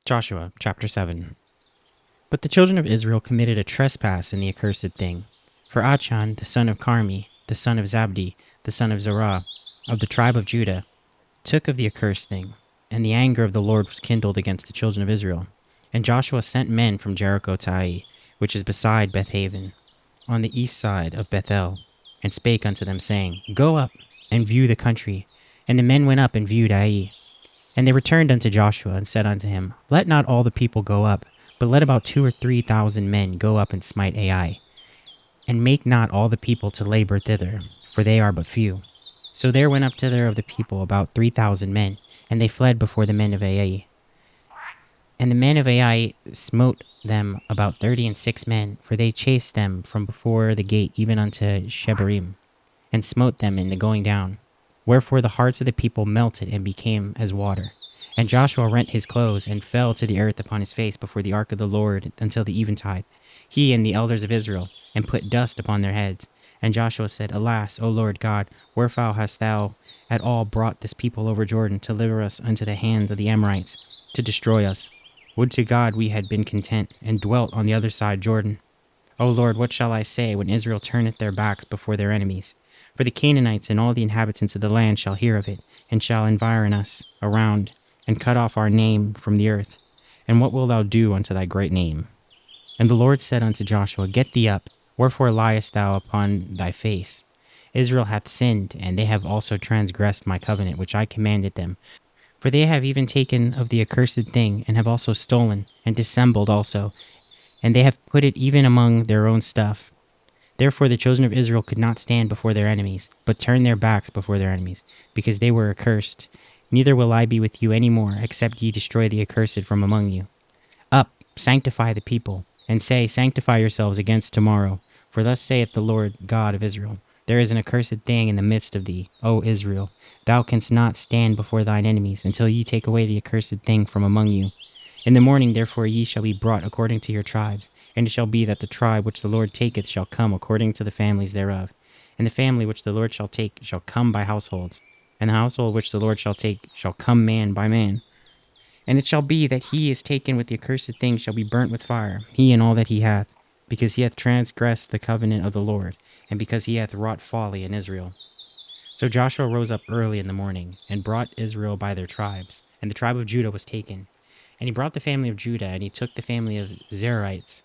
Joshua chapter 7. But the children of Israel committed a trespass in the accursed thing. For Achan, the son of Carmi, the son of Zabdi, the son of Zerah, of the tribe of Judah, took of the accursed thing, and the anger of the Lord was kindled against the children of Israel. And Joshua sent men from Jericho to Ai, which is beside Bethaven, on the east side of Bethel, and spake unto them, saying, Go up and view the country. And the men went up and viewed Ai. And they returned unto Joshua, and said unto him, Let not all the people go up, but let about 2,000 or 3,000 men go up and smite Ai. And make not all the people to labor thither, for they are but few. So there went up thither of the people about 3,000 men, and they fled before the men of Ai. And the men of Ai smote them about 36 men, for they chased them from before the gate even unto Shebarim, and smote them in the going down. Wherefore the hearts of the people melted and became as water. And Joshua rent his clothes, and fell to the earth upon his face before the ark of the Lord until the eventide, he and the elders of Israel, and put dust upon their heads. And Joshua said, Alas, O Lord God, wherefore hast thou at all brought this people over Jordan to deliver us unto the hands of the Amorites, to destroy us? Would to God we had been content, and dwelt on the other side Jordan. O Lord, what shall I say when Israel turneth their backs before their enemies? For the Canaanites and all the inhabitants of the land shall hear of it, and shall environ us around, and cut off our name from the earth. And what wilt thou do unto thy great name? And the Lord said unto Joshua, Get thee up, wherefore liest thou upon thy face? Israel hath sinned, and they have also transgressed my covenant which I commanded them. For they have even taken of the accursed thing, and have also stolen, and dissembled also, and they have put it even among their own stuff. Therefore the children of Israel could not stand before their enemies, but turned their backs before their enemies, because they were accursed. Neither will I be with you any more, except ye destroy the accursed from among you. Up, sanctify the people, and say, Sanctify yourselves against tomorrow. For thus saith the Lord God of Israel, There is an accursed thing in the midst of thee, O Israel. Thou canst not stand before thine enemies, until ye take away the accursed thing from among you. In the morning therefore ye shall be brought according to your tribes. And it shall be that the tribe which the Lord taketh shall come according to the families thereof. And the family which the Lord shall take shall come by households. And the household which the Lord shall take shall come man by man. And it shall be that he is taken with the accursed thing shall be burnt with fire, he and all that he hath, because he hath transgressed the covenant of the Lord, and because he hath wrought folly in Israel. So Joshua rose up early in the morning, and brought Israel by their tribes. And the tribe of Judah was taken. And he brought the family of Judah, and he took the family of Zerites.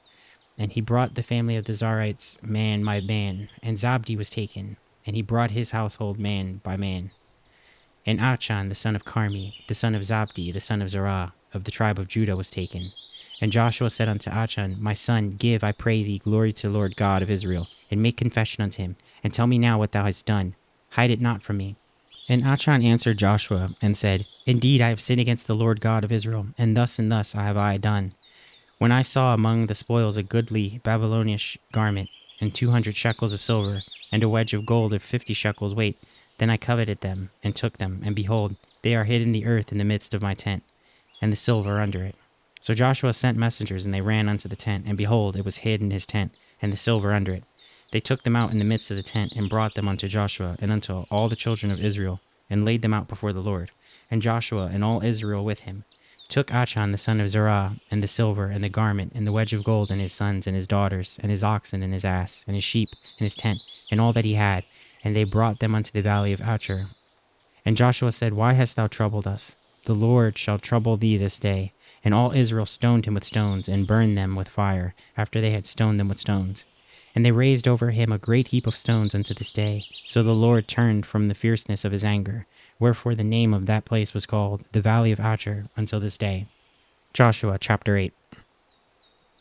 And he brought the family of the Zerites man by man. And Zabdi was taken, and he brought his household man by man. And Achan the son of Carmi, the son of Zabdi, the son of Zerah, of the tribe of Judah was taken. And Joshua said unto Achan, My son, give, I pray thee, glory to the Lord God of Israel, and make confession unto him, and tell me now what thou hast done. Hide it not from me. And Achan answered Joshua, and said, Indeed I have sinned against the Lord God of Israel, and thus have I done. When I saw among the spoils a goodly Babylonish garment, and 200 shekels of silver, and a wedge of gold of 50 shekels weight, then I coveted them, and took them, and behold, they are hid in the earth in the midst of my tent, and the silver under it. So Joshua sent messengers, and they ran unto the tent, and behold, it was hid in his tent, and the silver under it. They took them out in the midst of the tent, and brought them unto Joshua, and unto all the children of Israel, and laid them out before the Lord. And Joshua and all Israel with him took Achan the son of Zerah, and the silver, and the garment, and the wedge of gold, and his sons, and his daughters, and his oxen, and his ass, and his sheep, and his tent, and all that he had, and they brought them unto the valley of Achor. And Joshua said, Why hast thou troubled us? The Lord shall trouble thee this day. And all Israel stoned him with stones, and burned them with fire, after they had stoned them with stones. And they raised over him a great heap of stones unto this day. So the Lord turned from the fierceness of his anger. Wherefore the name of that place was called the Valley of Achor until this day. Joshua chapter 8.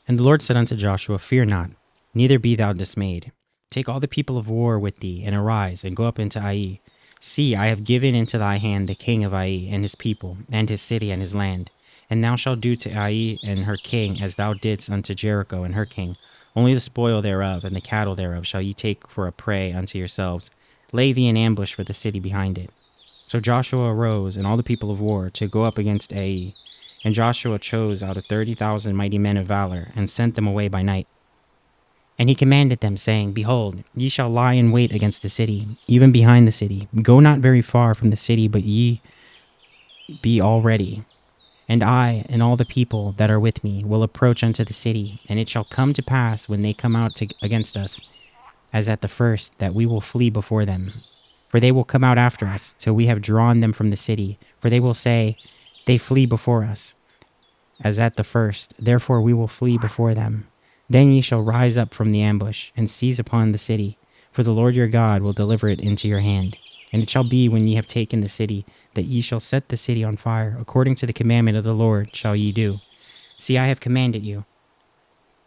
And the Lord said unto Joshua, Fear not, neither be thou dismayed. Take all the people of war with thee, and arise, and go up into Ai. See, I have given into thy hand the king of Ai, and his people, and his city, and his land. And thou shalt do to Ai and her king as thou didst unto Jericho and her king. Only the spoil thereof and the cattle thereof shall ye take for a prey unto yourselves. Lay thee in ambush for the city behind it. So Joshua arose, and all the people of war, to go up against Ai. And Joshua chose out of 30,000 mighty men of valor, and sent them away by night. And he commanded them, saying, Behold, ye shall lie in wait against the city, even behind the city. Go not very far from the city, but ye be all ready. And I and all the people that are with me will approach unto the city, and it shall come to pass when they come out against us, as at the first, that we will flee before them. For they will come out after us, till we have drawn them from the city. For they will say, they flee before us, as at the first, therefore we will flee before them. Then ye shall rise up from the ambush, and seize upon the city, for the Lord your God will deliver it into your hand. And it shall be when ye have taken the city, that ye shall set the city on fire, according to the commandment of the Lord shall ye do. See, I have commanded you.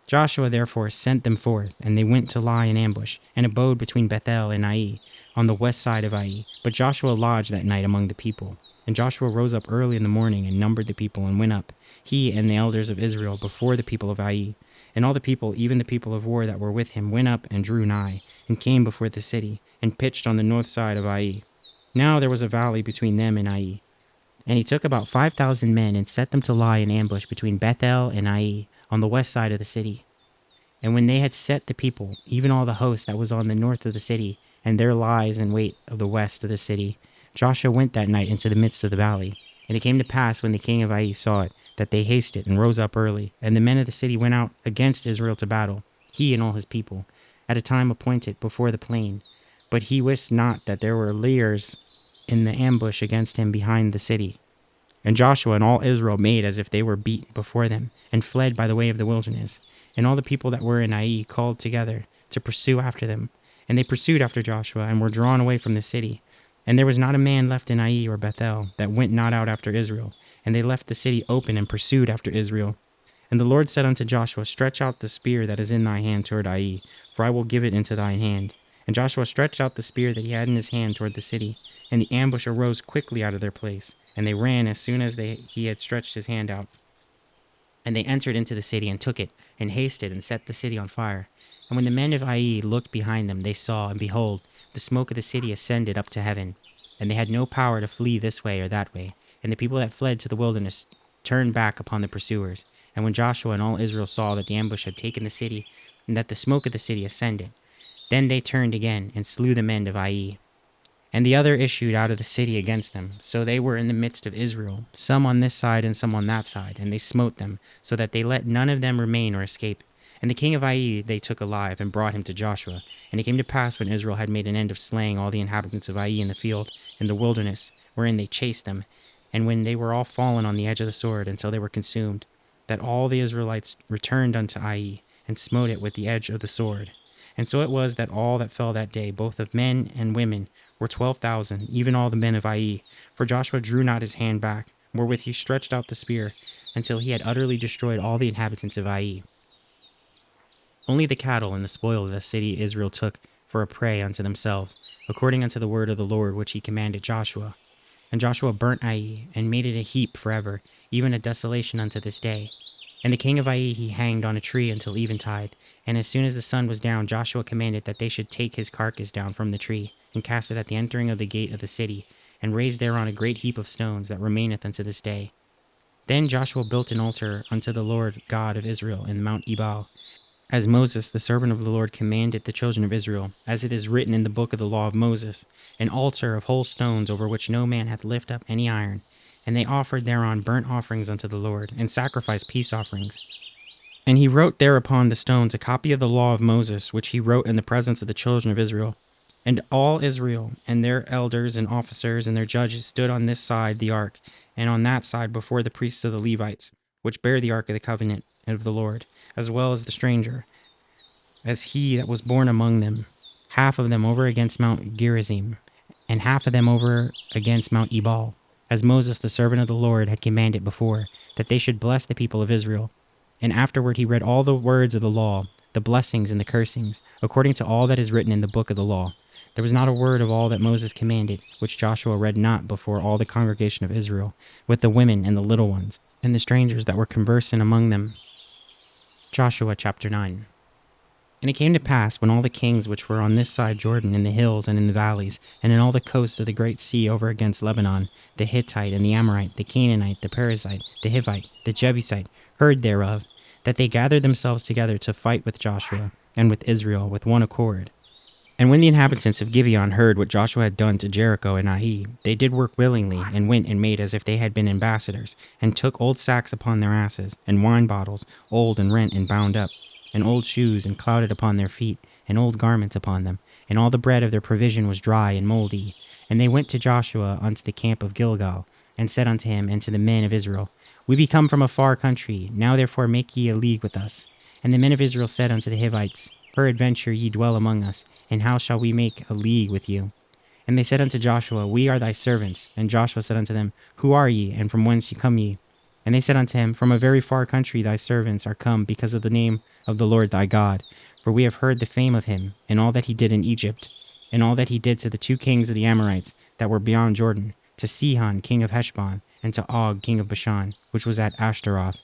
Joshua therefore sent them forth, and they went to lie in ambush, and abode between Bethel and Ai, on the west side of Ai. But Joshua lodged that night among the people. And Joshua rose up early in the morning, and numbered the people, and went up, he and the elders of Israel, before the people of Ai. And all the people, even the people of war that were with him, went up and drew nigh, and came before the city, and pitched on the north side of Ai. Now there was a valley between them and Ai. And he took about 5,000 men, and set them to lie in ambush between Bethel and Ai, on the west side of the city. And when they had set the people, even all the host that was on the north of the city, and their lies in wait of the west of the city, Joshua went that night into the midst of the valley. And it came to pass, when the king of Ai saw it, that they hasted and rose up early. And the men of the city went out against Israel to battle, he and all his people, at a time appointed before the plain. But he wist not that there were liers in the ambush against him behind the city. And Joshua and all Israel made as if they were beaten before them, and fled by the way of the wilderness. And all the people that were in Ai called together to pursue after them. And they pursued after Joshua, and were drawn away from the city. And there was not a man left in Ai or Bethel that went not out after Israel. And they left the city open, and pursued after Israel. And the Lord said unto Joshua, Stretch out the spear that is in thy hand toward Ai, for I will give it into thine hand. And Joshua stretched out the spear that he had in his hand toward the city. And the ambush arose quickly out of their place. And they ran as soon as he had stretched his hand out. And they entered into the city, and took it, and hasted, and set the city on fire. And when the men of Ai looked behind them, they saw, and behold, the smoke of the city ascended up to heaven. And they had no power to flee this way or that way. And the people that fled to the wilderness turned back upon the pursuers. And when Joshua and all Israel saw that the ambush had taken the city, and that the smoke of the city ascended, then they turned again, and slew the men of Ai. And the other issued out of the city against them. So they were in the midst of Israel, some on this side and some on that side. And they smote them, so that they let none of them remain or escape. And the king of Ai they took alive, and brought him to Joshua. And it came to pass, when Israel had made an end of slaying all the inhabitants of Ai in the field, in the wilderness, wherein they chased them, and when they were all fallen on the edge of the sword until they were consumed, that all the Israelites returned unto Ai, and smote it with the edge of the sword. And so it was that all that fell that day, both of men and women, were 12,000, even all the men of Ai. For Joshua drew not his hand back, wherewith he stretched out the spear, until he had utterly destroyed all the inhabitants of Ai. Only the cattle and the spoil of the city Israel took for a prey unto themselves, according unto the word of the Lord which he commanded Joshua. And Joshua burnt Ai, and made it a heap forever, even a desolation unto this day. And the king of Ai he hanged on a tree until eventide. And as soon as the sun was down, Joshua commanded that they should take his carcass down from the tree, and cast it at the entering of the gate of the city, and raise thereon a great heap of stones that remaineth unto this day. Then Joshua built an altar unto the Lord God of Israel in Mount Ebal, as Moses the servant of the Lord commanded the children of Israel, as it is written in the book of the law of Moses, an altar of whole stones, over which no man hath lifted up any iron. And they offered thereon burnt offerings unto the Lord, and sacrificed peace offerings. And he wrote thereupon the stones a copy of the law of Moses, which he wrote in the presence of the children of Israel. And all Israel, and their elders and officers and their judges, stood on this side the ark, and on that side before the priests of the Levites, which bear the ark of the covenant of the Lord, as well as the stranger, as he that was born among them, half of them over against Mount Gerizim, and half of them over against Mount Ebal, as Moses the servant of the Lord had commanded before, that they should bless the people of Israel. And afterward he read all the words of the law, the blessings and the cursings, according to all that is written in the book of the law. There was not a word of all that Moses commanded, which Joshua read not before all the congregation of Israel, with the women and the little ones, and the strangers that were conversing among them. Joshua chapter 9. And it came to pass, when all the kings which were on this side Jordan, in the hills and in the valleys, and in all the coasts of the great sea over against Lebanon, the Hittite and the Amorite, the Canaanite, the Perizzite, the Hivite, the Jebusite, heard thereof, that they gathered themselves together to fight with Joshua and with Israel with one accord. And when the inhabitants of Gibeon heard what Joshua had done to Jericho and Ai, they did work willingly, and went and made as if they had been ambassadors, and took old sacks upon their asses, and wine bottles, old and rent and bound up, and old shoes and clouded upon their feet, and old garments upon them, and all the bread of their provision was dry and moldy. And they went to Joshua unto the camp of Gilgal, and said unto him and to the men of Israel, We be come from a far country, now therefore make ye a league with us. And the men of Israel said unto the Hivites, Peradventure ye dwell among us, and how shall we make a league with you? And they said unto Joshua, We are thy servants. And Joshua said unto them, Who are ye, and from whence come ye? And they said unto him, From a very far country thy servants are come, because of the name of the Lord thy God. For we have heard the fame of him, and all that he did in Egypt, and all that he did to the two kings of the Amorites that were beyond Jordan, to Sihon king of Heshbon, and to Og king of Bashan, which was at Ashtaroth.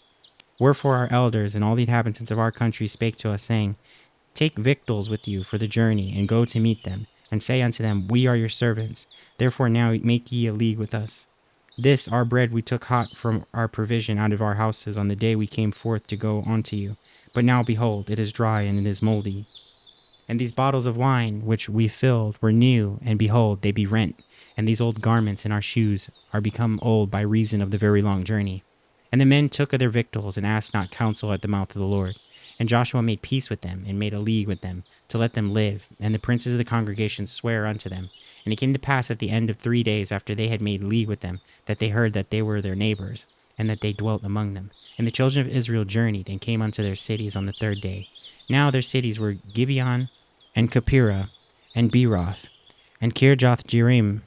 Wherefore our elders and all the inhabitants of our country spake to us, saying, Take victuals with you for the journey, and go to meet them, and say unto them, We are your servants. Therefore now make ye a league with us. This our bread we took hot from our provision out of our houses on the day we came forth to go unto you. But now behold, it is dry, and it is moldy. And these bottles of wine which we filled were new, and behold, they be rent. And these old garments and our shoes are become old by reason of the very long journey. And the men took of their victuals, and asked not counsel at the mouth of the Lord. And Joshua made peace with them, and made a league with them, to let them live. And the princes of the congregation sware unto them. And it came to pass at the end of 3 days after they had made league with them, that they heard that they were their neighbors, and that they dwelt among them. And the children of Israel journeyed, and came unto their cities on the 3rd day. Now their cities were Gibeon, and Kephirah, and Beeroth, and Kirjath-jearim.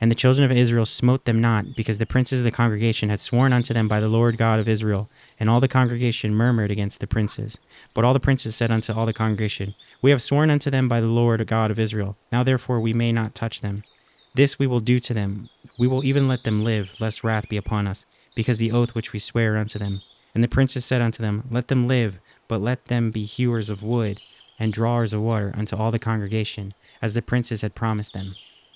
And the children of Israel smote them not, because the princes of the congregation had sworn unto them by the Lord God of Israel. And all the congregation murmured against the princes. But all the princes said unto all the congregation, We have sworn unto them by the Lord God of Israel. Now therefore we may not touch them. This we will do to them. We will even let them live, lest wrath be upon us, because the oath which we swear unto them. And the princes said unto them, Let them live, but let them be hewers of wood, and drawers of water unto all the congregation, as the princes had promised them.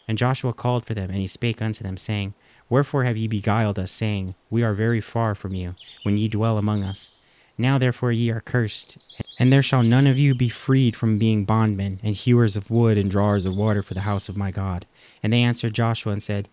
And Joshua called for them, and he spake unto them, saying, Wherefore have ye beguiled us, saying, We are very far from you, when ye dwell among us? Now therefore ye are cursed, and there shall none of you be freed from being bondmen, and hewers of wood, and drawers of water for the house of my God. And they answered Joshua, and said,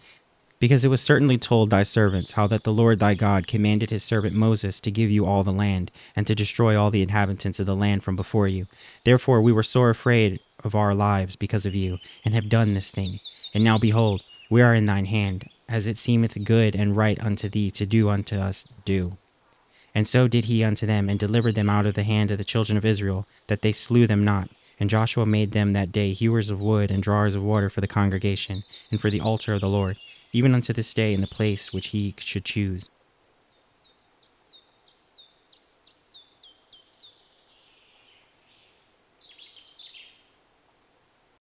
Because it was certainly told thy servants, how that the Lord thy God commanded his servant Moses to give you all the land, and to destroy all the inhabitants of the land from before you. Therefore we were sore afraid of our lives because of you, and have done this thing. And now behold, we are in thine hand, as it seemeth good and right unto thee to do unto us, do. And so did he unto them, and delivered them out of the hand of the children of Israel, that they slew them not. And Joshua made them that day hewers of wood, and drawers of water for the congregation, and for the altar of the Lord, even unto this day in the place which he should choose.